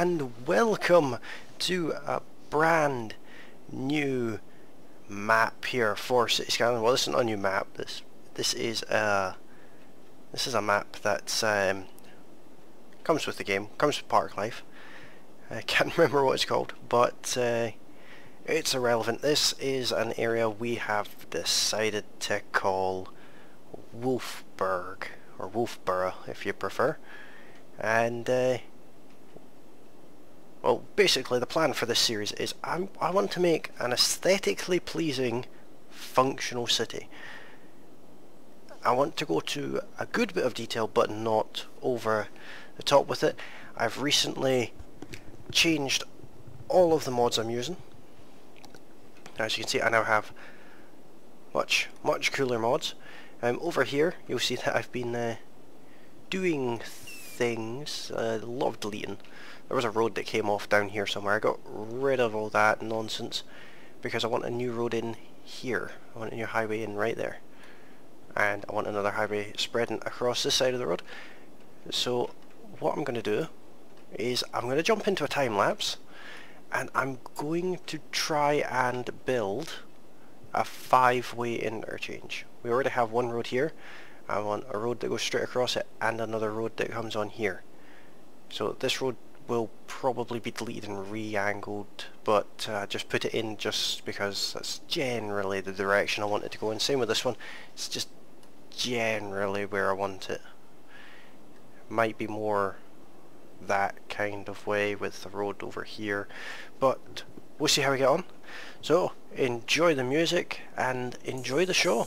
and welcome to a brand new map here for City Skylines. Well, this isn't a new map. This is a map that's comes with the game, comes with Park Life. I can't remember what it's called, but it's irrelevant. This is an area we have decided to call Wolfburgh, or Wolfburgh if you prefer. And well, basically the plan for this series is I want to make an aesthetically pleasing, functional city. I want to go to a good bit of detail, but not over the top with it. I've recently changed all of the mods I'm using. As you can see, I now have much cooler mods. Over here, you'll see that I've been doing things, a lot of deleting. There was a road that came off down here somewhere. I got rid of all that nonsense because I want a new road in here. I want a new highway in right there. And I want another highway spreading across this side of the road. So what I'm going to do is I'm going to jump into a time lapse and I'm going to try and build a 5-way interchange. We already have one road here. I want a road that goes straight across it and another road that comes on here. So this road will probably be deleted and re-angled, but just put it in just because that's generally the direction I want it to go in. Same with this one, it's just generally where I want it. Might be more that kind of way with the road over here, but we'll see how we get on. So enjoy the music and enjoy the show.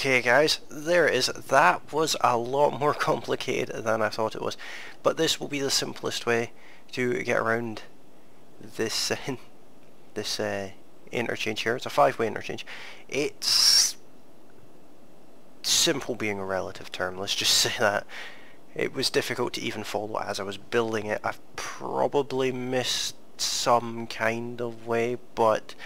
Okay guys, there it is. That was a lot more complicated than I thought it was. But this will be the simplest way to get around this this interchange here. It's a 5-way interchange. It's simple being a relative term, let's just say that. It was difficult to even follow as I was building it. I've probably missed some kind of way, but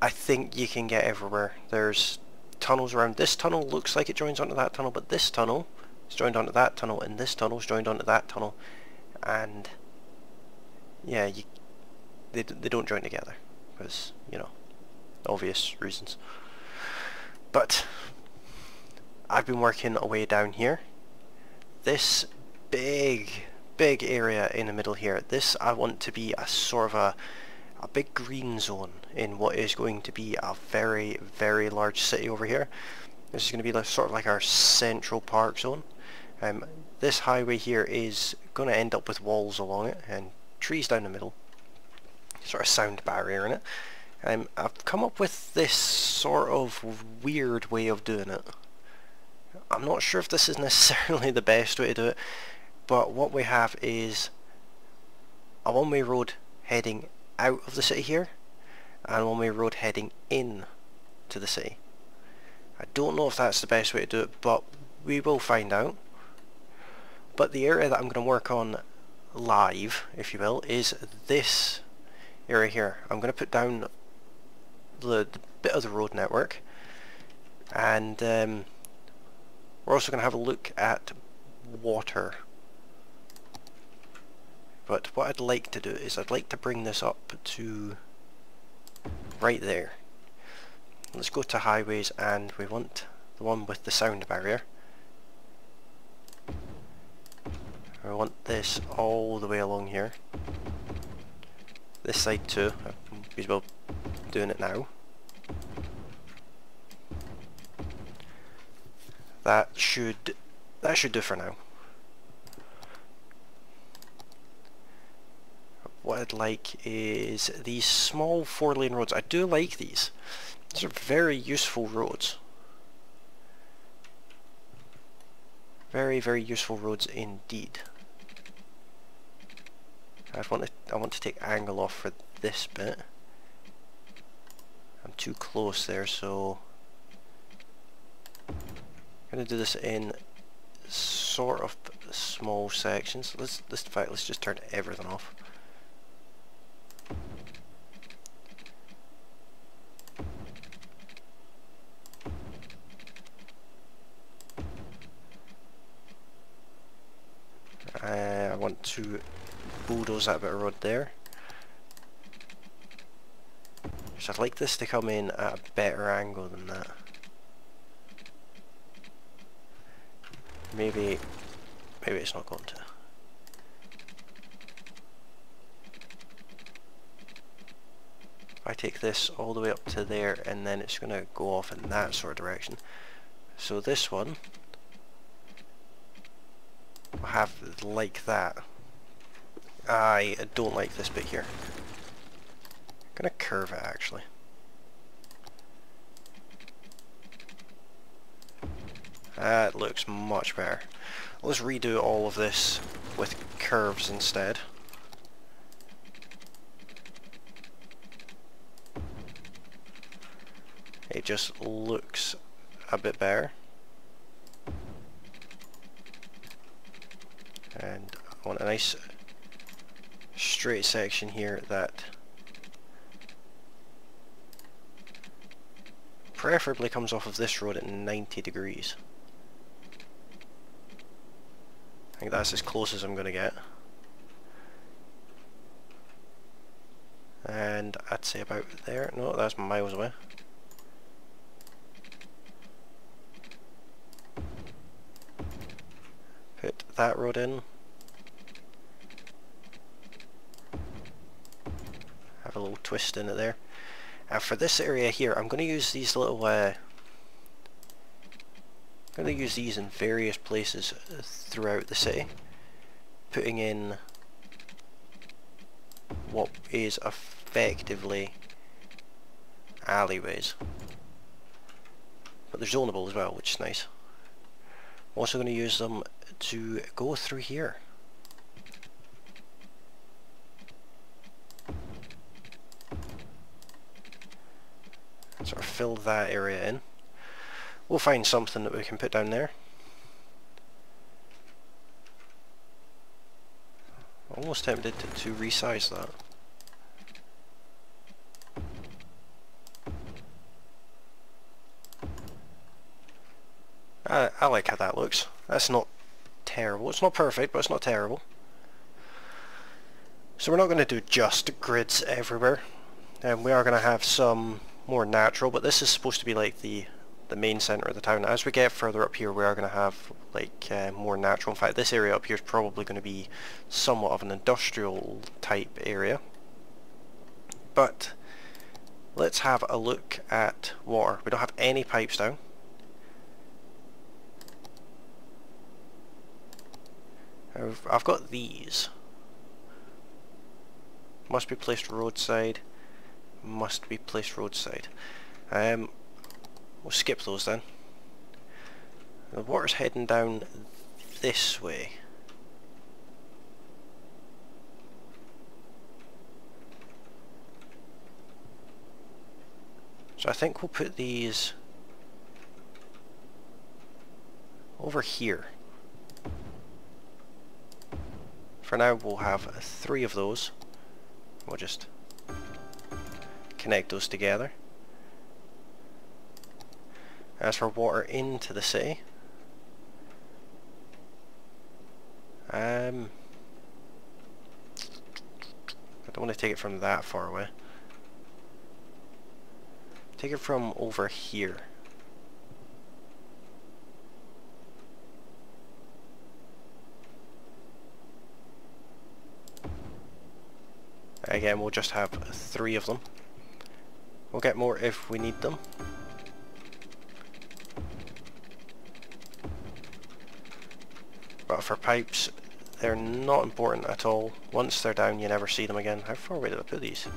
I think you can get everywhere. There's tunnels around. This tunnel looks like it joins onto that tunnel, but this tunnel is joined onto that tunnel, and this tunnel is joined onto that tunnel, and yeah, they don't join together because, you know, obvious reasons. But I've been working away down here. This big area in the middle here, this I want to be a sort of a big green zone in what is going to be a very large city over here. This is going to be like, sort of like our central park zone. This highway here is going to end up with walls along it and trees down the middle, sort of sound barrier in it. I've come up with this sort of weird way of doing it. I'm not sure if this is necessarily the best way to do it, but what we have is a one-way road heading out of the city here, and a one-way road heading in to the city. I don't know if that's the best way to do it, but we will find out. But the area that I'm going to work on live, if you will, is this area here. I'm going to put down the bit of the road network, and we're also going to have a look at water. But what I'd like to do is I'd like to bring this up to right there. Let's go to highways, and we want the one with the sound barrier. We want this all the way along here. This side too. I'm well doing it now. That should do for now. What I'd like is these small 4-lane roads. I do like these. These are very useful roads. Very useful roads indeed. I want to take angle off for this bit. I'm too close there, so I'm gonna do this in sort of small sections. In fact, let's just turn everything off. I want to bulldoze that bit of road there. So I'd like this to come in at a better angle than that. Maybe it's not going to. If I take this all the way up to there, and then it's going to go off in that sort of direction. So this one will have like that. I don't like this bit here. I'm going to curve it actually. That looks much better. Let's redo all of this with curves instead. It just looks a bit better. And I want a nice straight section here that preferably comes off of this road at 90 degrees. I think that's as close as I'm going to get. And I'd say about there. No, that's miles away. Put that road in. Have a little twist in it there. And for this area here, I'm going to use these little I'm going to use these in various places throughout the city, putting in what is effectively alleyways. but they're zonable as well, which is nice. I'm also going to use them to go through here. Sort of fill that area in. We'll find something that we can put down there. Almost tempted to resize that. I like how that looks. That's not terrible. It's not perfect, but it's not terrible. So we're not going to do just grids everywhere. And we are going to have some more natural, but this is supposed to be like the main centre of the town. As we get further up here, we are going to have like more natural. In fact, this area up here is probably going to be somewhat of an industrial type area. But let's have a look at water. We don't have any pipes down. I've got these. Must be placed roadside. Must be placed roadside. We'll skip those then. The water's heading down this way. So I think we'll put these over here. For now we'll have 3 of those. We'll just connect those together. As for water into the city, I don't want to take it from that far away. Take it from over here. Again, we'll just have 3 of them. We'll get more if we need them. But for pipes, they're not important at all. Once they're down, you never see them again. How far away did I put these?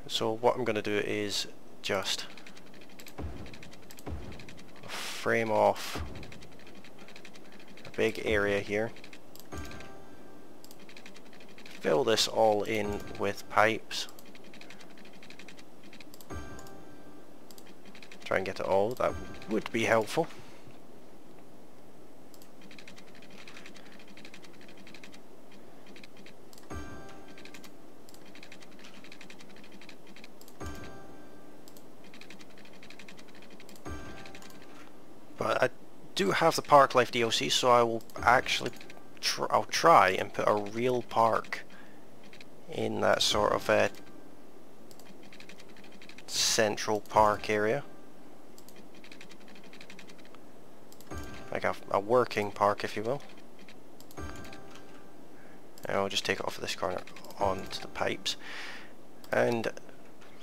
So what I'm going to do is just frame off a big area here. Fill this all in with pipes. Try and get it all. That would be helpful. But I do have the Park Life DLC, so I will actually I'll try and put a real park in that sort of a central park area. Like a working park, if you will. And I'll just take it off of this corner onto the pipes. And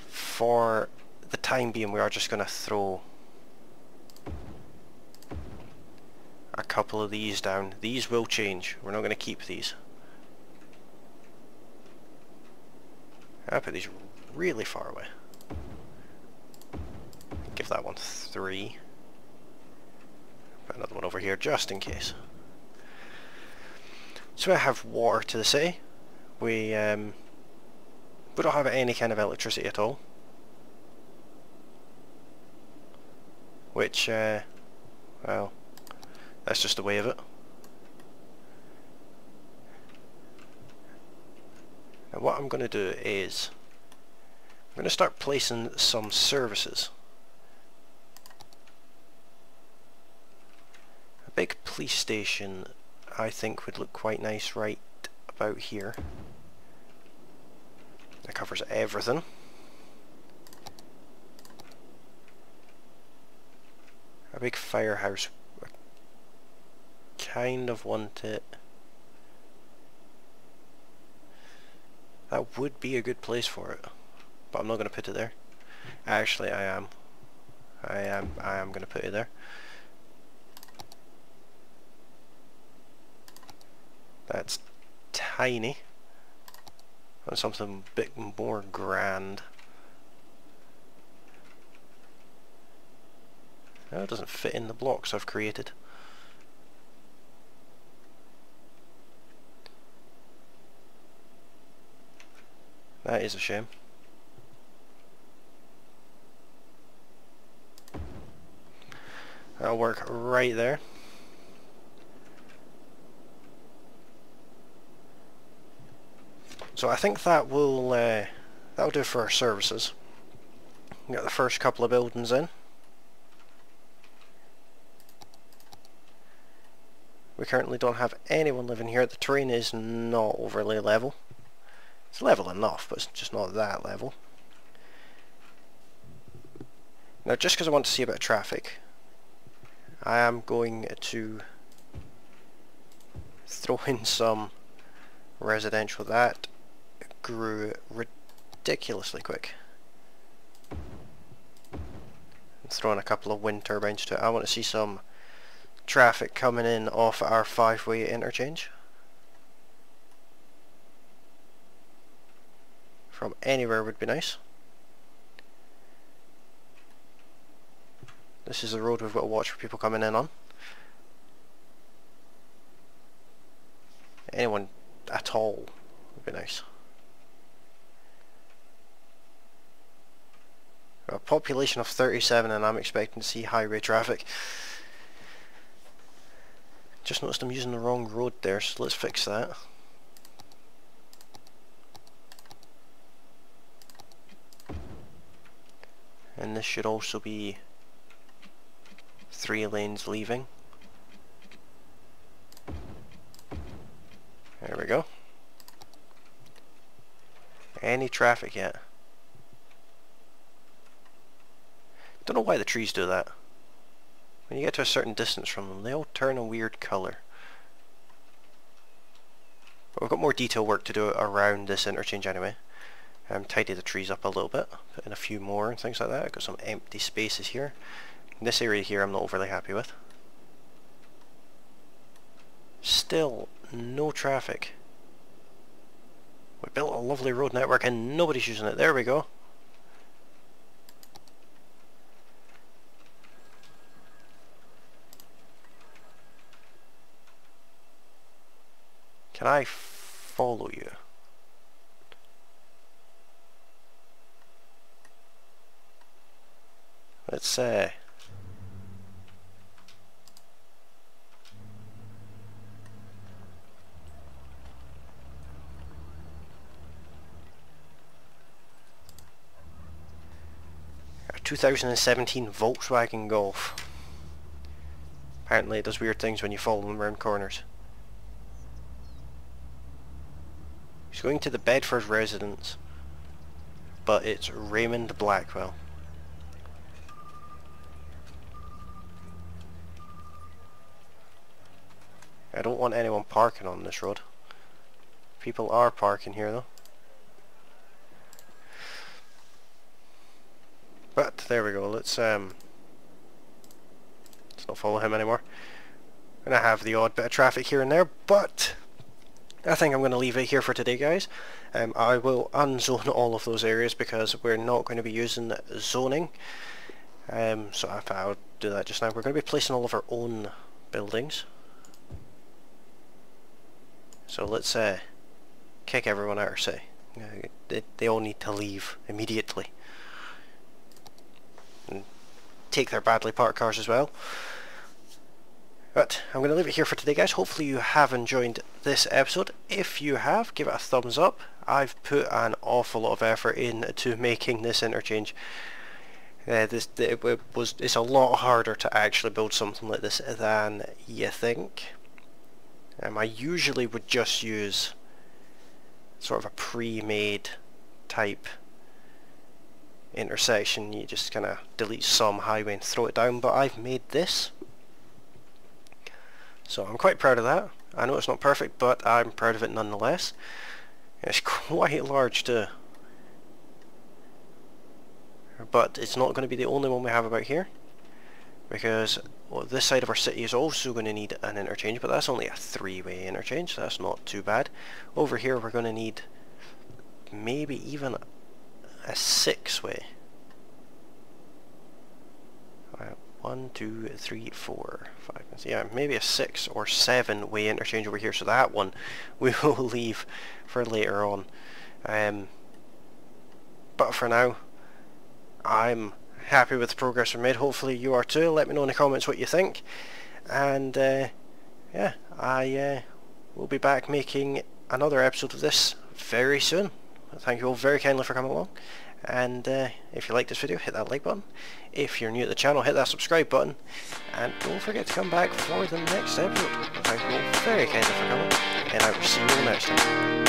for the time being, we are just going to throw a couple of these down. These will change. We're not going to keep these. I'll put these really far away. Give that one 3. Put another one over here just in case. So I have water to the city. We don't have any kind of electricity at all. Which, well, that's just the way of it. Now what I'm going to do is I'm going to start placing some services. A big police station I think would look quite nice right about here. That covers everything. A big firehouse. I kind of want it. That would be a good place for it, but I'm not going to put it there. Actually, I am going to put it there. That's tiny. And something a bit more grand. Oh, it doesn't fit in the blocks I've created. That is a shame. That'll work right there. So I think that will that'll do for our services. Got the first couple of buildings in. We currently don't have anyone living here. The terrain is not overly level. It's level enough, but it's just not that level. Now, just because I want to see a bit of traffic, I am going to throw in some residential. That grew ridiculously quick. And throw in a couple of wind turbines to it. I want to see some traffic coming in off our 5-way interchange. From anywhere would be nice. This is the road we've got to watch for people coming in on. Anyone at all would be nice. A population of 37 and I'm expecting to see highway traffic. Just noticed I'm using the wrong road there, so let's fix that. And this should also be 3 lanes leaving. There we go. Any traffic yet? Don't know why the trees do that. When you get to a certain distance from them, they all turn a weird colour. But we've got more detail work to do around this interchange anyway. Tidy the trees up a little bit, put in a few more and things like that. I've got some empty spaces here. This area here I'm not overly happy with. Still no traffic. We built a lovely road network and nobody's using it. There we go. Can I follow you? Let's say 2017 Volkswagen Golf. Apparently it does weird things when you follow them around corners. He's going to the Bedford residence, but it's Raymond Blackwell. I don't want anyone parking on this road. People are parking here though. But there we go. Let's not follow him anymore. I'm gonna have the odd bit of traffic here and there, but I think I'm gonna leave it here for today, guys. I will unzone all of those areas because we're not going to be using zoning. So I'll do that just now. We're going to be placing all of our own buildings. So let's kick everyone out or say they all need to leave immediately. And take their badly parked cars as well. But I'm going to leave it here for today, guys. Hopefully you have enjoyed this episode. If you have, give it a thumbs up. I've put an awful lot of effort into making this interchange. It's a lot harder to actually build something like this than you think. I usually would just use sort of a pre-made type intersection. You just kind of delete some highway and throw it down, but I've made this. So I'm quite proud of that. I know it's not perfect, but I'm proud of it nonetheless. It's quite large too. But it's not going to be the only one we have about here, because this side of our city is also going to need an interchange, but that's only a 3-way interchange, so that's not too bad. Over here we're going to need maybe even a 6-way. 1, 2, 3, 4, 5, yeah, maybe a 6 or 7 way interchange over here, so that one we will leave for later on. But for now, I'm happy with the progress we made. Hopefully you are too. Let me know in the comments what you think, and yeah, I will be back making another episode of this very soon. Thank you all very kindly for coming along, and if you like this video, hit that like button. If you're new to the channel, hit that subscribe button, and don't forget to come back for the next episode. Thank you all very kindly for coming, and I will see you next time.